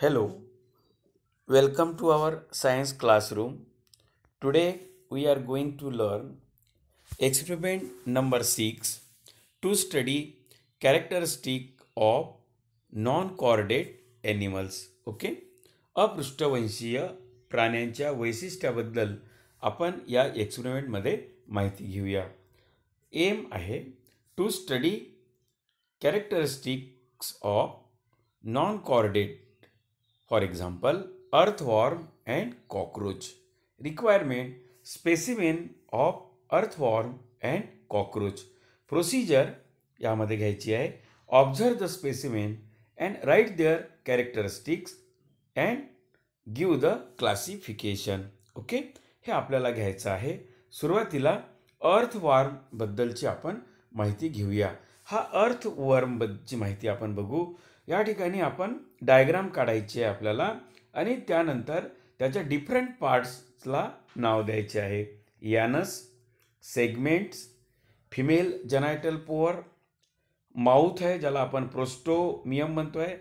Hello, welcome to our science classroom. Today we are going to learn experiment number 6 to study characteristic of non-chordate animals. Okay, अपृष्ठवंशीय प्राण्यांच्या वैशिष्ट्याबद्दल आपण या एक्सपेरिमेंटमध्ये माहिती घेऊया. Aim आहे to study characteristics of non-chordate. For example, earthworm and cockroach. Requirement: specimen of earthworm and cockroach. Procedure यामध्ये घ्यायची आहे. Observe the specimen and write their characteristics and give the classification. Okay, हे आपल्याला घ्यायचं आहे. सुरुवातीला अर्थवॉर्म बद्दलची आपण माहिती घेऊया. हा अर्थवर्म बद्दलची माहिती आपण बघू. या ठिकाणी आपण डायग्राम काढायची आहे आपल्याला आणि त्यानंतर त्याच्या डिफरंट पार्ट्सला नाव द्यायचे आहे. Anus, segments, female genital pore, mouth आहे ज्याला आपण प्रोस्टोमियम म्हणतोय,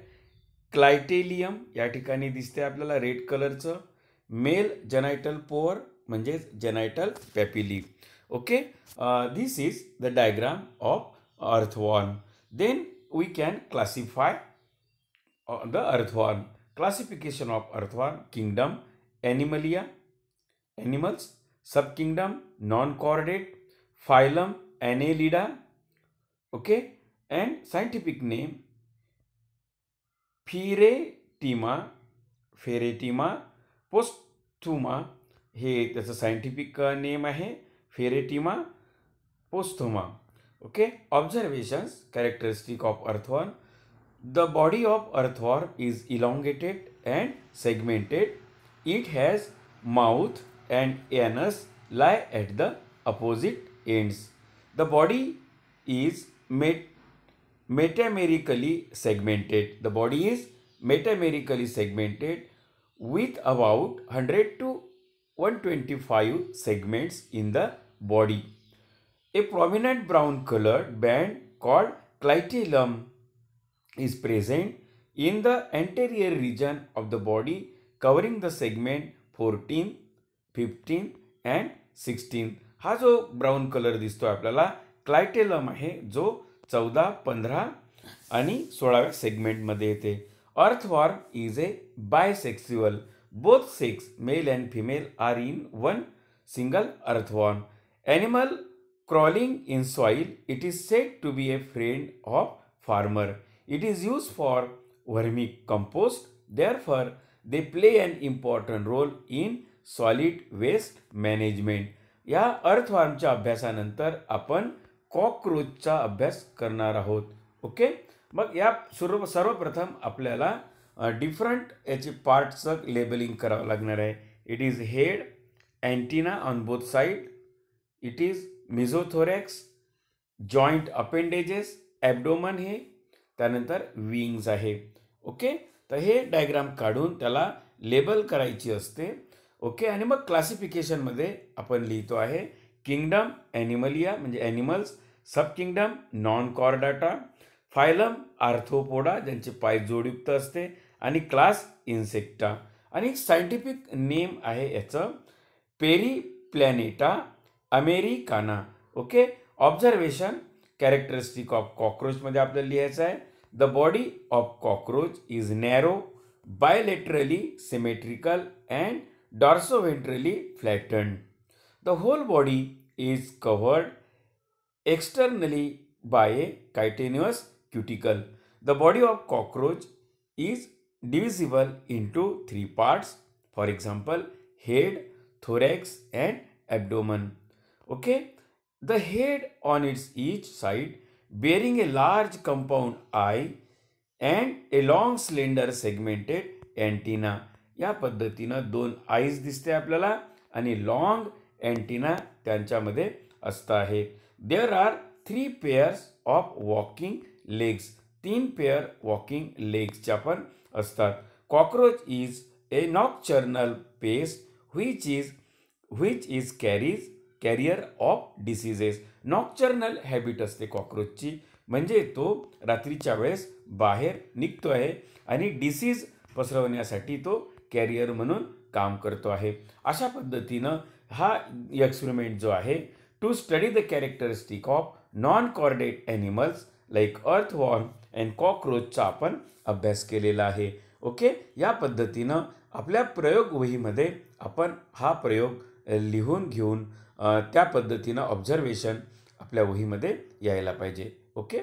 क्लायटेलियम या ठिकाणी दिसते आपल्याला रेड कलरचं, मेल जेनायटल पोअर म्हणजेच genital papillae. Okay, this is the diagram of earthworm. Then we can classify the earthworm. Classification of earthworm: kingdom Animalia, animals; subkingdom non-chordate; phylum Annelida. Okay, and scientific name Ferretima, Ferretima posthuma. हे त्याचं scientific name आहे Pheretima पोस्थुमा. Okay, observations, characteristic of earthworm. The body of earthworm is elongated and segmented. It has mouth and anus lie at the opposite ends. The body is metamerically segmented. The body is metamerically segmented with about 100 to 125 segments in the body. A prominent brown colored band called clitellum is present in the anterior region of the body covering the segment 14, 15 and 16. हा जो brown colour दिसतो आपल्याला क्लायटेलम आहे जो 14, 15 आणि 16व्या सेगमेंटमध्ये येते. Earthworm is a bisexual. Both sex mail and female are in one single earthworm. Animal crawling in soil, it is said to be a friend of farmer. It is used for vermicompost. Therefore, they play an important role in solid waste management. या अर्थवॉर्मच्या अभ्यासानंतर आपण कॉकरोचचा अभ्यास करणार आहोत. Okay, मग या सर्वप्रथम आपल्याला डिफरंट याचे पार्ट्सचं लेबलिंग करावं लागणार आहे. It is head, antenna on both side, it is mesothorax, joint appendages, abdomen हे, त्यानंतर विंग्स आहे. ओके, तर हे डायग्राम काढून त्याला लेबल करायची असते. ओके, आणि मग क्लासिफिकेशनमध्ये आपण लिहितो आहे किंगडम ॲनिमलिया म्हणजे ॲनिमल्स, सब kingdom non Chordata, phylum arthropoda ज्यांचे पाय जोडयुक्त असते, आणि क्लास इन्सेक्टा. आणि सायंटिफिक नेम आहे याचं Periplaneta americana. Okay, observation, characteristic of cockroach मध्ये आपल्याला लिहायचं आहे. The body of cockroach is narrow, bilaterally symmetrical and dorsoventrally flattened. The whole body is covered externally by a chitinous cuticle. The body of cockroach is divisible into 3 parts. For example, head, thorax and abdomen. Okay, the head on its each side bearing a large compound eye and a long slender segmented antenna. या पद्धतीनं 2 eyes दिसते आपल्याला आणि long antenna त्यांच्यामध्ये असतं आहे. There are 3 pairs of walking legs. 3 pair walking लेग्सच्या पण असतात. Cockroach is a nocturnal pest which is carrier of diseases. Nocturnal habit असते कॉकरोचची, म्हणजे तो रात्रीच्या वेळेस बाहेर निघतो आहे आणि डिसीज पसरवण्यासाठी तो कॅरियर म्हणून काम करतो आहे. अशा पद्धतीनं हा एक्सपेरिमेंट जो आहे to study the characteristic of non chordate animals like earthworm and कॉकरोचचा आपण अभ्यास केलेला आहे. ओके, या पद्धतीनं आपल्या प्रयोगवहीमध्ये आपण हा प्रयोग लिहून घेऊन त्या पद्धतीनं ऑब्झर्वेशन आपल्या वहीमध्ये यायला पाहिजे. ओके.